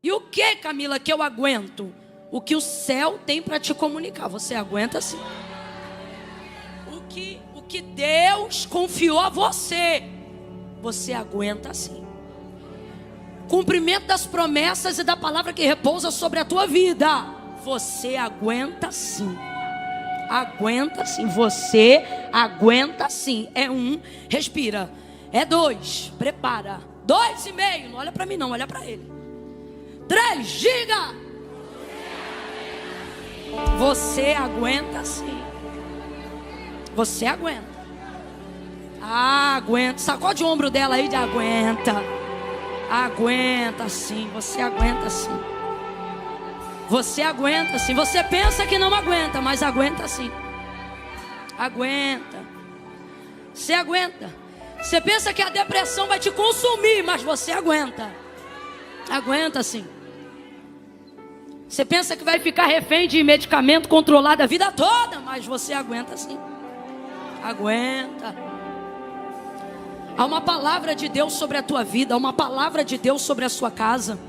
E o que, Camila, que eu aguento? O que o céu tem para te comunicar. Você aguenta sim. O que Deus confiou a você, você aguenta sim. Cumprimento das promessas e da palavra que repousa sobre a tua vida, você aguenta sim. Aguenta sim. Você aguenta sim. É 1, respira. É 2, prepara. 2,5, não olha para mim não, olha para ele. 3, diga. Você aguenta sim. Você aguenta. Aguenta. Sacode o ombro dela aí de aguenta. Aguenta sim. Você aguenta sim. Você aguenta sim. Você pensa que não aguenta, mas aguenta sim. Aguenta. Você aguenta. Você pensa que a depressão vai te consumir, mas você aguenta. Aguenta sim. Você pensa que vai ficar refém de medicamento controlado a vida toda, mas você aguenta sim. Aguenta. Há uma palavra de Deus sobre a tua vida, há uma palavra de Deus sobre a sua casa.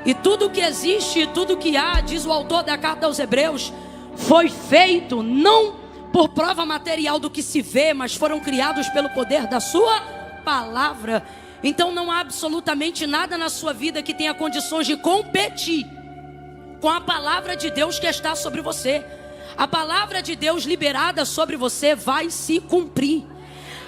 E tudo que existe, tudo que há, diz o autor da carta aos Hebreus, foi feito não por prova material do que se vê, mas foram criados pelo poder da sua palavra. Então não há absolutamente nada na sua vida que tenha condições de competir com a palavra de Deus que está sobre você. A palavra de Deus liberada sobre você vai se cumprir.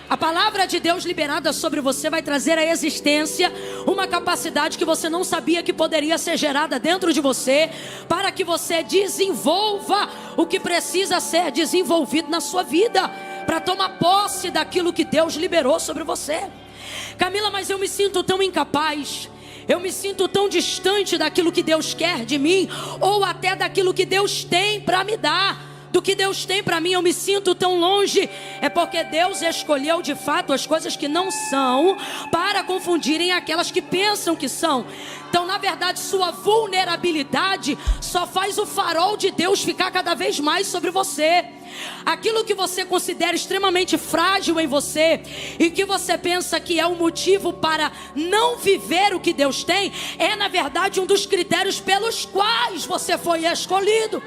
A palavra de Deus liberada sobre você vai trazer à existência uma capacidade que você não sabia que poderia ser gerada dentro de você, para que você desenvolva o que precisa ser desenvolvido na sua vida, para tomar posse daquilo que Deus liberou sobre você. Camila, mas eu me sinto tão incapaz, eu me sinto tão distante daquilo que Deus quer de mim, ou até daquilo que Deus tem para me dar. Do que Deus tem para mim, eu me sinto tão longe. É porque Deus escolheu de fato as coisas que não são, para confundirem aquelas que pensam que são. Então, na verdade, sua vulnerabilidade só faz o farol de Deus ficar cada vez mais sobre você. Aquilo que você considera extremamente frágil em você, e que você pensa que é um motivo para não viver o que Deus tem, é na verdade um dos critérios pelos quais você foi escolhido.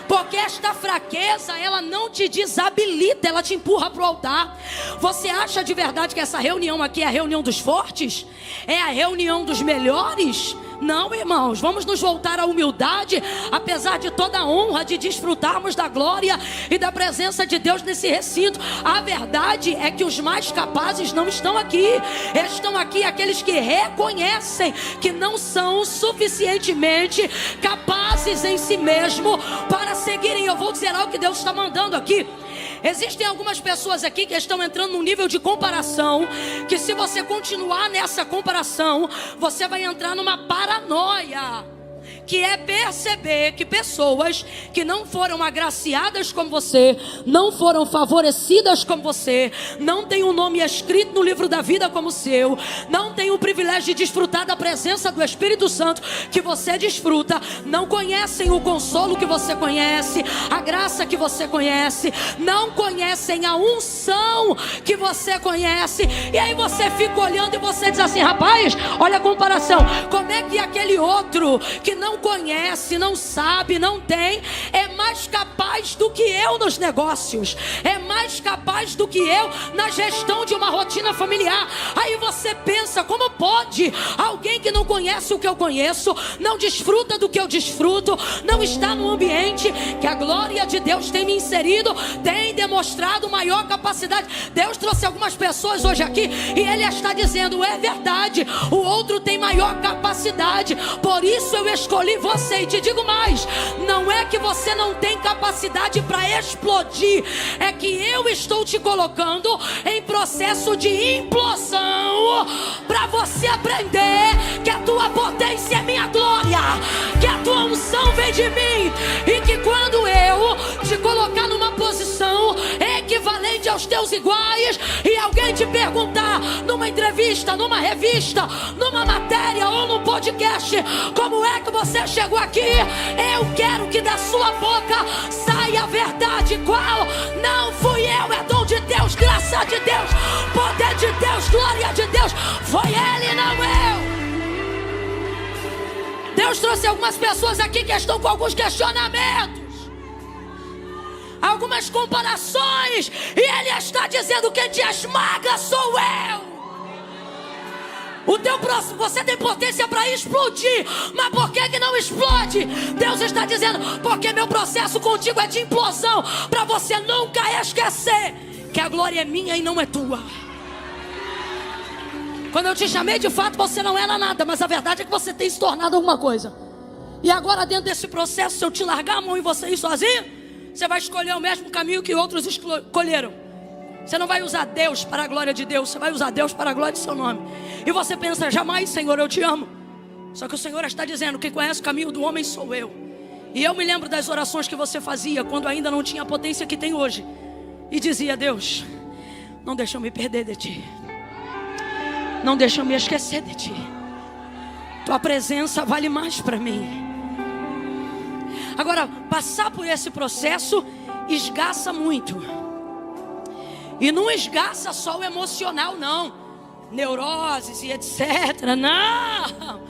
Porque esta fraqueza, ela não te desabilita, ela te empurra para o altar. Você acha de verdade que essa reunião aqui é a reunião dos fortes? É a reunião dos melhores? Não, irmãos, vamos nos voltar à humildade, apesar de toda a honra de desfrutarmos da glória e da presença de Deus nesse recinto. A verdade é que os mais capazes não estão aqui. Estão aqui aqueles que reconhecem que não são suficientemente capazes em si mesmo para seguirem. Eu vou dizer algo que Deus está mandando aqui. Existem algumas pessoas aqui que estão entrando num nível de comparação, que se você continuar nessa comparação, você vai entrar numa paranoia, que é perceber que pessoas que não foram agraciadas como você, não foram favorecidas como você, não têm um nome escrito no livro da vida como o seu, não têm o privilégio de desfrutar da presença do Espírito Santo que você desfruta, não conhecem o consolo que você conhece, a graça que você conhece, não conhecem a unção que você conhece. E aí você fica olhando e você diz assim: rapaz, olha a comparação, como é que aquele outro que não conhece, não sabe, não tem, é mais capaz do que eu nos negócios, é mais capaz do que eu na gestão de uma rotina familiar. Aí você pensa: como pode alguém que não conhece o que eu conheço, não desfruta do que eu desfruto, não está no ambiente que a glória de Deus tem me inserido, tem demonstrado maior capacidade? Deus trouxe algumas pessoas hoje aqui e Ele está dizendo: é verdade, o outro tem maior capacidade, por isso eu escolhi você. E te digo mais, não é que você não tem capacidade para explodir, é que eu estou te colocando em processo de implosão, para você aprender que a tua potência é minha glória, que a tua unção vem de mim, e que quando eu te colocar numa posição equivalente aos teus iguais, e alguém te perguntar numa entrevista, numa revista, numa matéria ou num podcast, como é que você chegou aqui, eu quero que da sua boca saia a verdade. Qual? Não fui eu, é dom de Deus, graça de Deus, poder de Deus, glória de Deus. Foi Ele, não eu. Deus trouxe algumas pessoas aqui que estão com alguns questionamentos, algumas comparações, e Ele está dizendo: quem te esmaga sou eu. O teu próximo, você tem potência para explodir, mas por que não explode? Deus está dizendo: porque meu processo contigo é de implosão, para você nunca esquecer que a glória é minha e não é tua. Quando eu te chamei, de fato você não era nada, mas a verdade é que você tem se tornado alguma coisa. E agora, dentro desse processo, se eu te largar a mão e você ir sozinho, você vai escolher o mesmo caminho que outros escolheram. Você não vai usar Deus para a glória de Deus, você vai usar Deus para a glória de seu nome. E você pensa: jamais, Senhor, eu te amo. Só que o Senhor está dizendo: quem conhece o caminho do homem sou eu. E eu me lembro das orações que você fazia quando ainda não tinha a potência que tem hoje. E dizia: Deus, não deixa eu me perder de ti, não deixa eu me esquecer de ti. Tua presença vale mais para mim. Agora, passar por esse processo esgaça muito. E não esgaça só o emocional, não. Neuroses e etc. Não.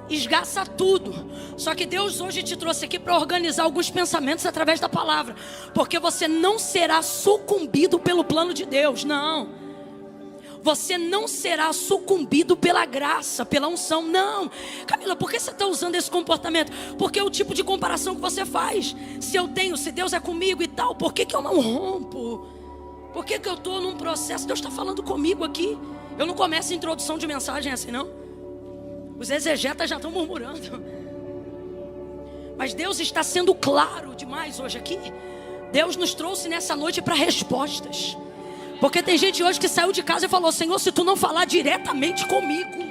Esgaça tudo. Só que Deus hoje te trouxe aqui para organizar alguns pensamentos através da palavra. Porque você não será sucumbido pelo plano de Deus. Não. Você não será sucumbido pela graça, pela unção. Não. Camila, por que você está usando esse comportamento? Porque é o tipo de comparação que você faz. Se Deus é comigo e tal, por que eu não rompo? Por que eu estou num processo? Deus está falando comigo aqui. Eu não começo a introdução de mensagem assim, não. Os exegetas já estão murmurando. Mas Deus está sendo claro demais hoje aqui. Deus nos trouxe nessa noite para respostas. Porque tem gente hoje que saiu de casa e falou: Senhor, se tu não falar diretamente comigo,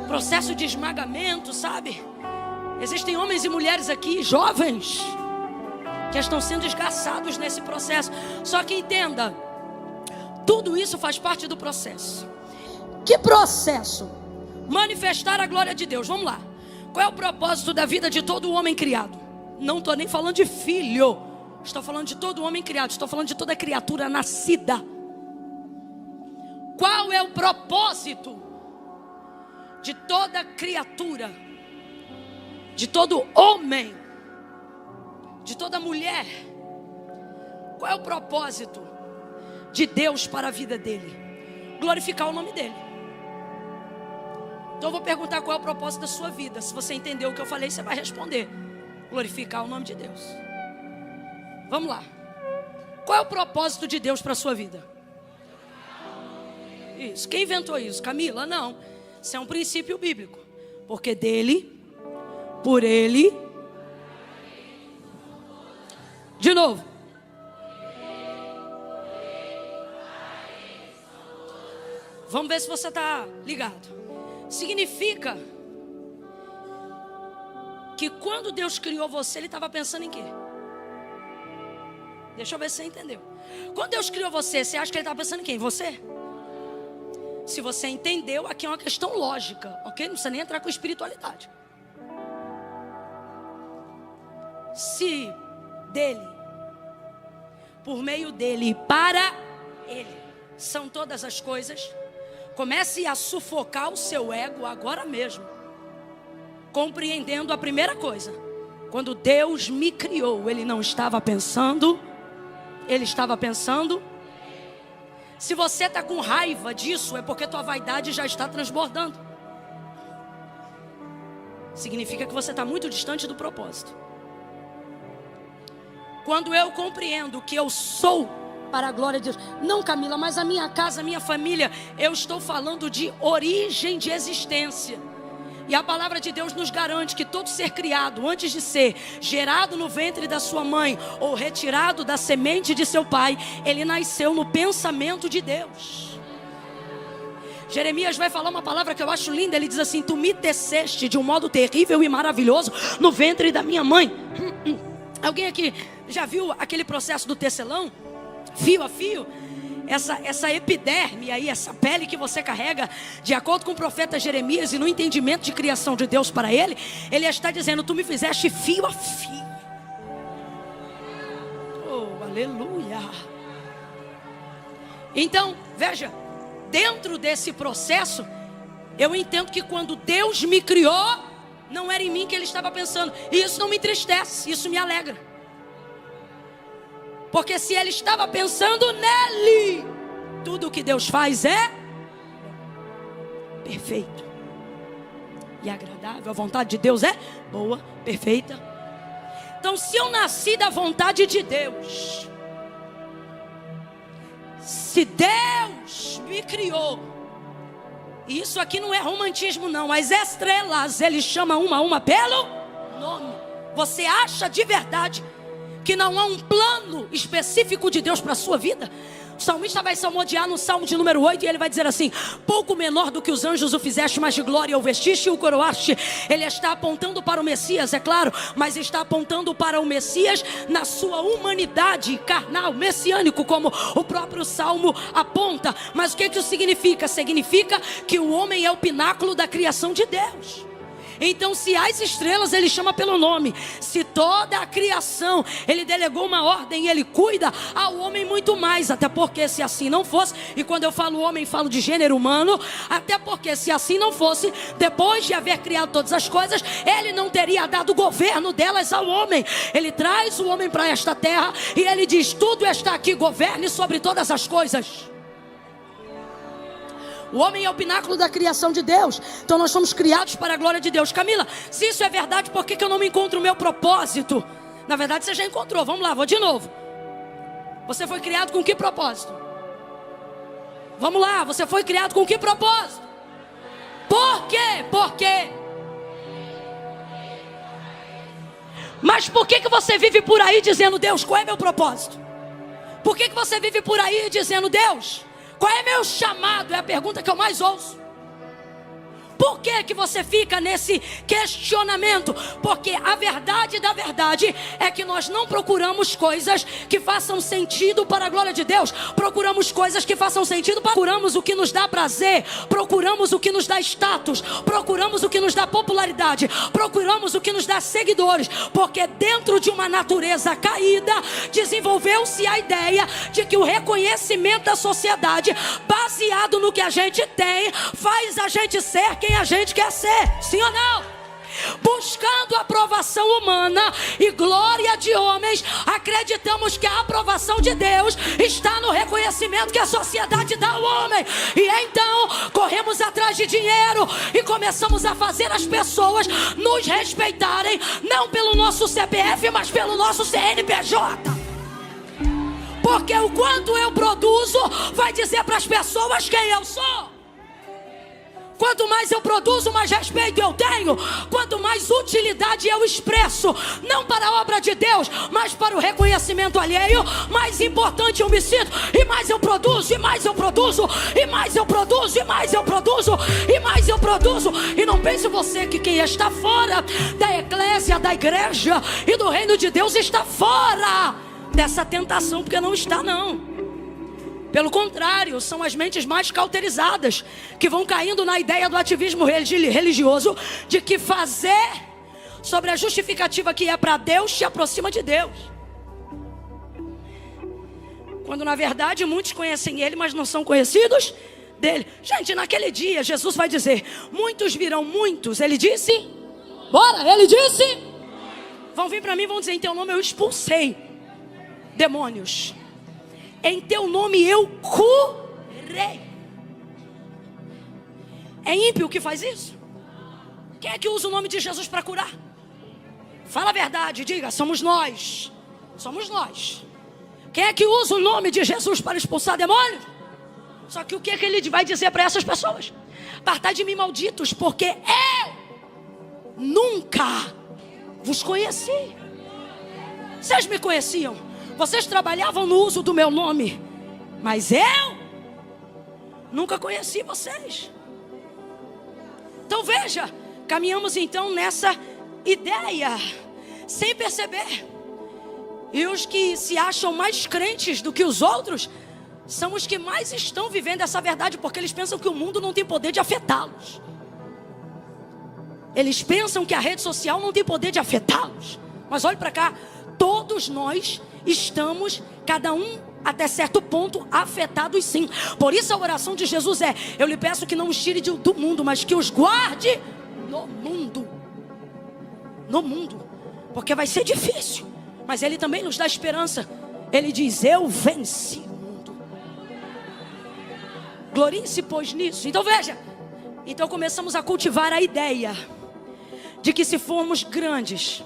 processo de esmagamento, sabe? Existem homens e mulheres aqui, jovens, que estão sendo esgaçados nesse processo. Só que entenda, tudo isso faz parte do processo. Que processo? Manifestar a glória de Deus. Vamos lá. Qual é o propósito da vida de todo homem criado? Não estou nem falando de filho, estou falando de todo homem criado, estou falando de toda criatura nascida. Qual é o propósito de toda criatura, de todo homem, de toda mulher? Qual é o propósito de Deus para a vida dele? Glorificar o nome dele. Então eu vou perguntar: qual é o propósito da sua vida? Se você entendeu o que eu falei, você vai responder: glorificar o nome de Deus. Vamos lá. Qual é o propósito de Deus para a sua vida? Isso. Quem inventou isso? Camila? Não. Isso é um princípio bíblico. Porque dele, por ele. De novo. Vamos ver se você está ligado. Significa que quando Deus criou você, Ele estava pensando em quê? Deixa eu ver se você entendeu. Quando Deus criou você, você acha que Ele estava pensando em quem? Você? Se você entendeu, aqui é uma questão lógica, ok? Não precisa nem entrar com espiritualidade. Se dele, por meio dele e para ele são todas as coisas, comece a sufocar o seu ego agora mesmo, compreendendo a primeira coisa: quando Deus me criou, Ele não estava pensando, Ele estava pensando. Se você está com raiva disso, é porque tua vaidade já está transbordando. Significa que você está muito distante do propósito. Quando eu compreendo que eu sou para a glória de Deus. Não, Camila, mas a minha casa, a minha família, eu estou falando de origem de existência. E a palavra de Deus nos garante que todo ser criado, antes de ser gerado no ventre da sua mãe ou retirado da semente de seu pai, ele nasceu no pensamento de Deus. Jeremias vai falar uma palavra que eu acho linda. Ele diz assim: tu me teceste de um modo terrível e maravilhoso no ventre da minha mãe. Alguém aqui já viu aquele processo do tecelão? Fio a fio. Essa epiderme aí, essa pele que você carrega, de acordo com o profeta Jeremias e no entendimento de criação de Deus para ele, ele está dizendo: tu me fizeste fio a fio. Aleluia. Então, veja, dentro desse processo, eu entendo que quando Deus me criou, não era em mim que Ele estava pensando. E isso não me entristece, isso me alegra. Porque se Ele estava pensando nele, tudo o que Deus faz é perfeito e agradável. A vontade de Deus é boa, perfeita. Então, se eu nasci da vontade de Deus, se Deus me criou, e isso aqui não é romantismo não, as estrelas, Ele chama uma a uma pelo nome. Você acha de verdade que não há um plano específico de Deus para a sua vida? O salmista vai salmodiar no Salmo de número 8 e ele vai dizer assim: pouco menor do que os anjos o fizeste, mas de glória o vestiste e o coroaste. Ele está apontando para o Messias, é claro, mas está apontando para o Messias na sua humanidade carnal, messiânico, como o próprio Salmo aponta. Mas o que isso significa? Significa que o homem é o pináculo da criação de Deus. Então, se as estrelas Ele chama pelo nome, se toda a criação Ele delegou uma ordem e Ele cuida, ao homem muito mais. Até porque se assim não fosse, e quando eu falo homem, falo de gênero humano, até porque se assim não fosse, depois de haver criado todas as coisas, Ele não teria dado o governo delas ao homem. Ele traz o homem para esta terra e Ele diz: tudo está aqui, governe sobre todas as coisas. O homem é o pináculo da criação de Deus. Então nós somos criados para a glória de Deus. Camila, se isso é verdade, por que eu não me encontro o meu propósito? Na verdade você já encontrou. Vamos lá, vou de novo. Você foi criado com que propósito? Vamos lá, você foi criado com que propósito? Por quê? Por quê? Mas por que você vive por aí dizendo: Deus, qual é meu propósito? Por que você vive por aí dizendo: Deus, qual é meu chamado? É a pergunta que eu mais ouço. Por que você fica nesse questionamento? Porque a verdade da verdade é que nós não procuramos coisas que façam sentido para a glória de Deus. Procuramos coisas que façam sentido. Procuramos o que nos dá prazer. Procuramos o que nos dá status. Procuramos o que nos dá popularidade. Procuramos o que nos dá seguidores. Porque dentro de uma natureza caída, desenvolveu-se a ideia de que o reconhecimento da sociedade, baseado no que a gente tem, faz a gente ser quem a gente quer ser, sim ou não? Buscando aprovação humana e glória de homens, acreditamos que a aprovação de Deus está no reconhecimento que a sociedade dá ao homem. E então corremos atrás de dinheiro e começamos a fazer as pessoas nos respeitarem, não pelo nosso CPF, mas pelo nosso CNPJ. Porque o quanto eu produzo vai dizer para as pessoas quem eu sou. Quanto mais eu produzo, mais respeito eu tenho. Quanto mais utilidade eu expresso, não para a obra de Deus, mas para o reconhecimento alheio, mais importante eu me sinto. E mais eu produzo, e mais eu produzo, e mais eu produzo, e mais eu produzo, e mais eu produzo. E não pense você que quem está fora da eclésia, da igreja e do reino de Deus está fora dessa tentação, porque não está, não. Pelo contrário, são as mentes mais cauterizadas que vão caindo na ideia do ativismo religioso, de que fazer sobre a justificativa que é para Deus te aproxima de Deus. Quando na verdade muitos conhecem Ele, mas não são conhecidos dele. Gente, naquele dia Jesus vai dizer: muitos virão muitos. Ele disse: bora, ele disse: vão vir para mim, vão dizer: em teu nome eu expulsei demônios, em teu nome eu curei. É ímpio que faz isso? Quem é que usa o nome de Jesus para curar? Fala a verdade, diga: somos nós. Somos nós. Quem é que usa o nome de Jesus para expulsar demônios? Só que o que é que ele vai dizer para essas pessoas? Apartai de mim, malditos, porque eu nunca vos conheci. Vocês me conheciam, vocês trabalhavam no uso do meu nome, mas eu nunca conheci vocês. Então veja, caminhamos então nessa ideia, sem perceber. E os que se acham mais crentes do que os outros são os que mais estão vivendo essa verdade, porque eles pensam que o mundo não tem poder de afetá-los. Eles pensam que a rede social não tem poder de afetá-los. Mas olhe para cá, todos nós estamos, cada um até certo ponto, afetados sim. Por isso a oração de Jesus é: eu lhe peço que não os tire do mundo, mas que os guarde no mundo. No mundo. Porque vai ser difícil, mas Ele também nos dá esperança. Ele diz: eu venci o mundo. Glorie-se, pois, nisso. Então veja, então começamos a cultivar a ideia de que se formos grandes,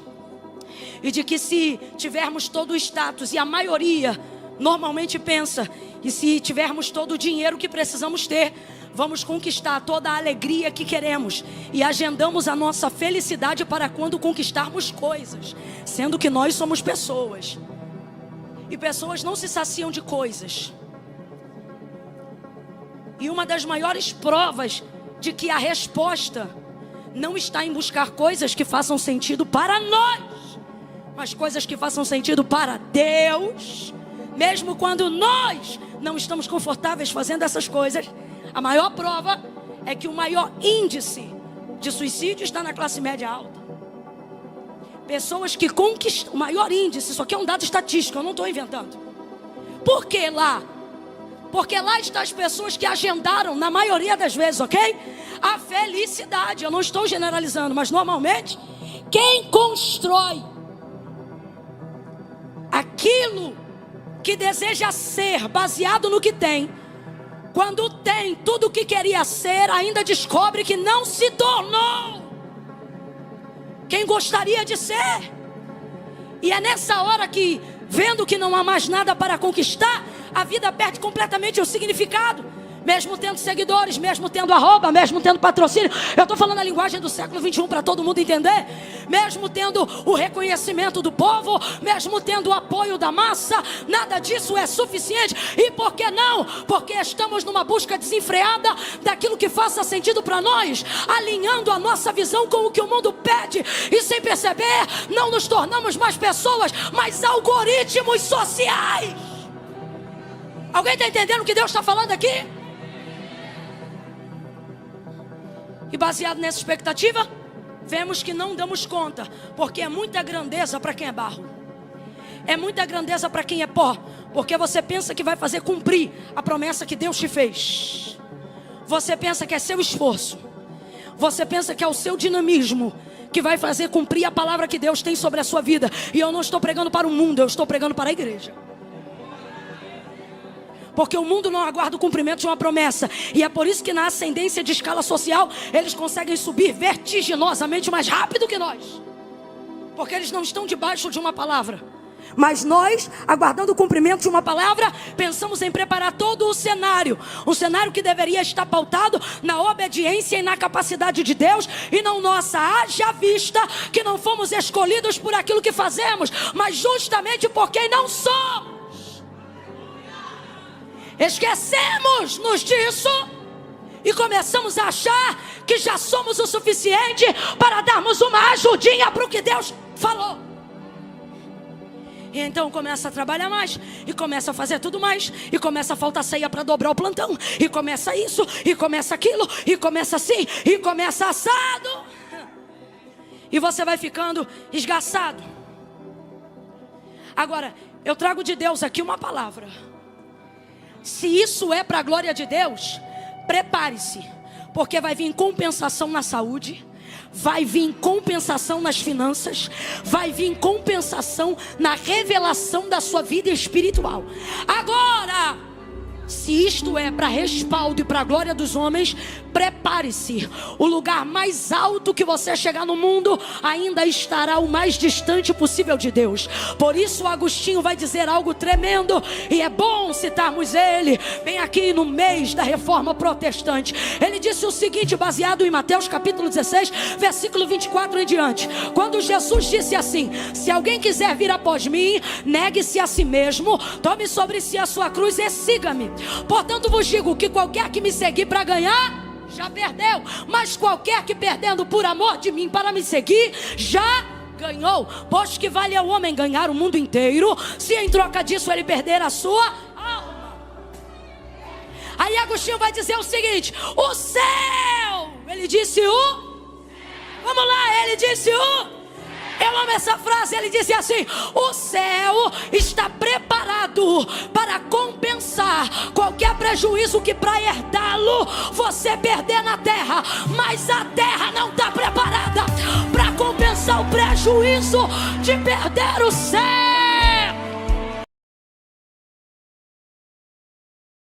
e de que se tivermos todo o status, e a maioria normalmente pensa, e se tivermos todo o dinheiro que precisamos ter, vamos conquistar toda a alegria que queremos, e agendamos a nossa felicidade para quando conquistarmos coisas, sendo que nós somos pessoas, e pessoas não se saciam de coisas. E uma das maiores provas de que a resposta não está em buscar coisas que façam sentido para nós, mas coisas que façam sentido para Deus, mesmo quando nós não estamos confortáveis fazendo essas coisas. A maior prova é que o maior índice de suicídio está na classe média alta. Pessoas que conquistam, o maior índice, isso aqui é um dado estatístico, eu não estou inventando. Por que lá? Porque lá estão as pessoas que agendaram, na maioria das vezes, ok? A felicidade. Eu não estou generalizando, mas normalmente quem constrói aquilo que deseja ser baseado no que tem, quando tem tudo o que queria ser, ainda descobre que não se tornou quem gostaria de ser. E é nessa hora que, vendo que não há mais nada para conquistar, a vida perde completamente o significado. Mesmo tendo seguidores, mesmo tendo arroba, mesmo tendo patrocínio. Eu estou falando a linguagem do século 21 para todo mundo entender. Mesmo tendo o reconhecimento do povo, mesmo tendo o apoio da massa, nada disso é suficiente. E por que não? Porque estamos numa busca desenfreada daquilo que faça sentido para nós, alinhando a nossa visão com o que o mundo pede. E sem perceber, não nos tornamos mais pessoas, mas algoritmos sociais. Alguém está entendendo o que Deus está falando aqui? E baseado nessa expectativa, vemos que não damos conta, porque é muita grandeza para quem é barro, é muita grandeza para quem é pó, porque você pensa que vai fazer cumprir a promessa que Deus te fez. Você pensa que é seu esforço, você pensa que é o seu dinamismo que vai fazer cumprir a palavra que Deus tem sobre a sua vida. E eu não estou pregando para o mundo, eu estou pregando para a igreja. Porque o mundo não aguarda o cumprimento de uma promessa. E é por isso que na ascendência de escala social, eles conseguem subir vertiginosamente mais rápido que nós. Porque eles não estão debaixo de uma palavra. Mas nós, aguardando o cumprimento de uma palavra, pensamos em preparar todo o cenário. Um cenário que deveria estar pautado na obediência e na capacidade de Deus, e não nossa. Haja vista que não fomos escolhidos por aquilo que fazemos, mas justamente por quem não somos. Esquecemos-nos disso e começamos a achar que já somos o suficiente para darmos uma ajudinha para o que Deus falou. E então começa a trabalhar mais, e começa a fazer tudo mais, e começa a faltar ceia para dobrar o plantão, e começa isso, e começa aquilo, e começa assim, e começa assado. E você vai ficando esgaçado. Agora, eu trago de Deus aqui uma palavra. Se isso é para a glória de Deus, prepare-se, porque vai vir compensação na saúde, vai vir compensação nas finanças, vai vir compensação na revelação da sua vida espiritual. Agora, se isto é para respaldo e para a glória dos homens, prepare-se. O lugar mais alto que você chegar no mundo ainda estará o mais distante possível de Deus. Por isso Agostinho vai dizer algo tremendo, e é bom citarmos ele bem aqui no mês da Reforma Protestante. Ele disse o seguinte, baseado em Mateus capítulo 16, versículo 24 em diante. Quando Jesus disse assim: se alguém quiser vir após mim, negue-se a si mesmo, tome sobre si a sua cruz e siga-me. Portanto vos digo que qualquer que me seguir para ganhar, já perdeu, mas qualquer que perdendo por amor de mim para me seguir, já ganhou. Pois que vale ao homem ganhar o mundo inteiro, se em troca disso ele perder a sua alma. Aí Agostinho vai dizer o seguinte: o céu, ele disse o, vamos lá, ele disse o, Eu amo essa frase. Ele disse assim: o céu está preparado para compensar qualquer prejuízo que para herdá-lo você perder na terra, mas a terra não está preparada para compensar o prejuízo de perder o céu.